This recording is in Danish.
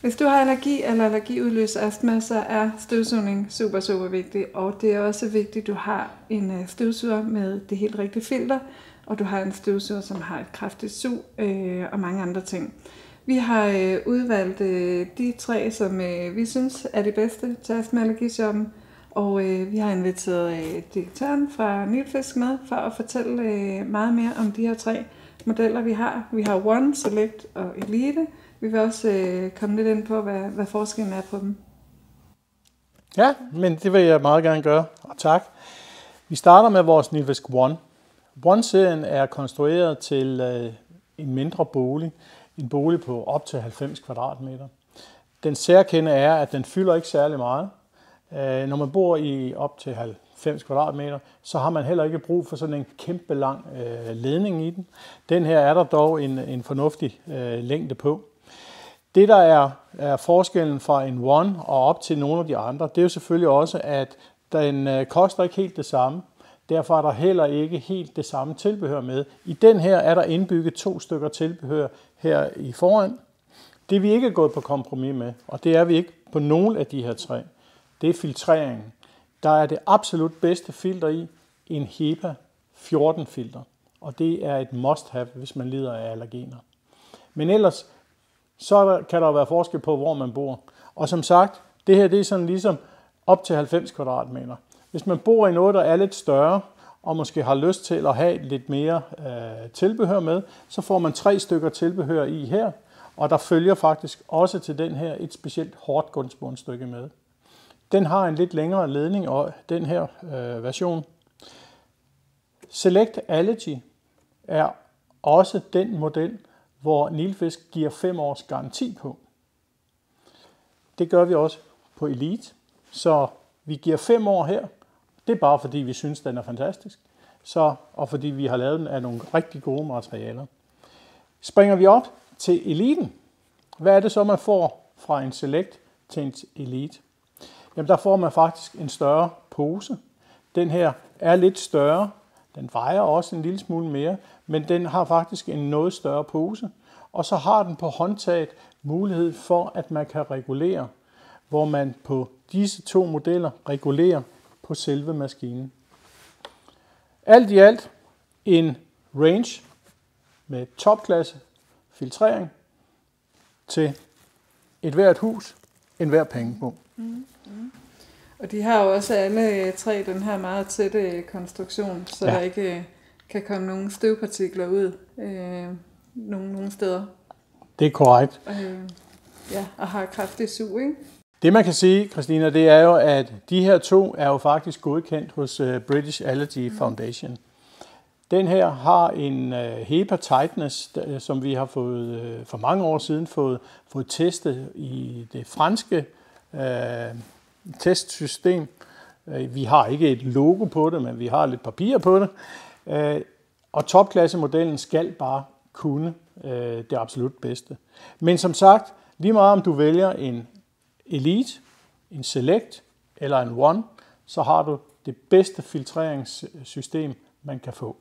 Hvis du har allergi eller allergiudløst astma, så er støvsugning super, super vigtig. Og det er også vigtigt, at du har en støvsuger med det helt rigtige filter, og du har en støvsuger, som har et kraftigt sug og mange andre ting. Vi har udvalgt de 3, som vi synes er de bedste til Astma Allergishoppen. Og vi har inviteret direktøren fra Nilfisk med for at fortælle meget mere om de her 3 modeller, vi har. Vi har One, Select og Elite. Vi vil også komme lidt ind på, hvad forskellen er på dem. Ja, men det vil jeg meget gerne gøre, og tak. Vi starter med vores Nilfisk One. One-serien er konstrueret til en mindre bolig. En bolig på op til 90 kvadratmeter. Den særkende er, at den fylder ikke særlig meget. Når man bor i op til 90 kvadratmeter, så har man heller ikke brug for sådan en kæmpe lang ledning i den. Den her er der dog en fornuftig længde på. Det, der er forskellen fra en One og op til nogle af de andre, det er jo selvfølgelig også, at den koster ikke helt det samme. Derfor er der heller ikke helt det samme tilbehør med. I den her er der indbygget 2 stykker tilbehør her i foran. Det vi ikke er gået på kompromis med, og det er vi ikke på nogen af de her 3, det er filtreringen. Der er det absolut bedste filter i en HEPA 14 filter. Og det er et must-have, hvis man lider af allergener. Men ellers så kan der være forskel på, hvor man bor. Og som sagt, det her det er sådan ligesom op til 90 kvadratmeter. Hvis man bor i noget, der er lidt større, og måske har lyst til at have lidt mere tilbehør med, så får man 3 stykker tilbehør i her. Og der følger faktisk også til den her et specielt hårdt gunstbåndstykke med. Den har en lidt længere ledning, og den her version. Select Allergy er også den model, hvor Nilfisk giver 5 års garanti på. Det gør vi også på Elite, så vi giver 5 år her. Det er bare fordi vi synes, den er fantastisk, og fordi vi har lavet den af nogle rigtig gode materialer. Springer vi op til Eliten, hvad er det så, man får fra en Select til en Elite? Jamen der får man faktisk en større pose. Den her er lidt større. Den vejer også en lille smule mere, men den har faktisk en noget større pose. Og så har den på håndtaget mulighed for, at man kan regulere, hvor man på disse 2 modeller regulerer på selve maskinen. Alt i alt en range med topklasse filtrering til et hvert hus, en hver pengebog. Og de har jo også alle 3 den her meget tætte konstruktion, så der ikke kan komme nogen støvpartikler ud nogen steder. Det er korrekt. Og har kraftig sug, ikke? Det man kan sige, Christina, det er jo, at de her 2 er jo faktisk godkendt hos British Allergy Foundation. Den her har en HEPA Tightness, som vi har fået for mange år siden fået testet i det franske testsystem. Vi har ikke et logo på det, men vi har lidt papir på det. Og topklassemodellen skal bare kunne det absolut bedste. Men som sagt, lige meget om du vælger en Elite, en Select eller en One, så har du det bedste filtreringssystem, man kan få.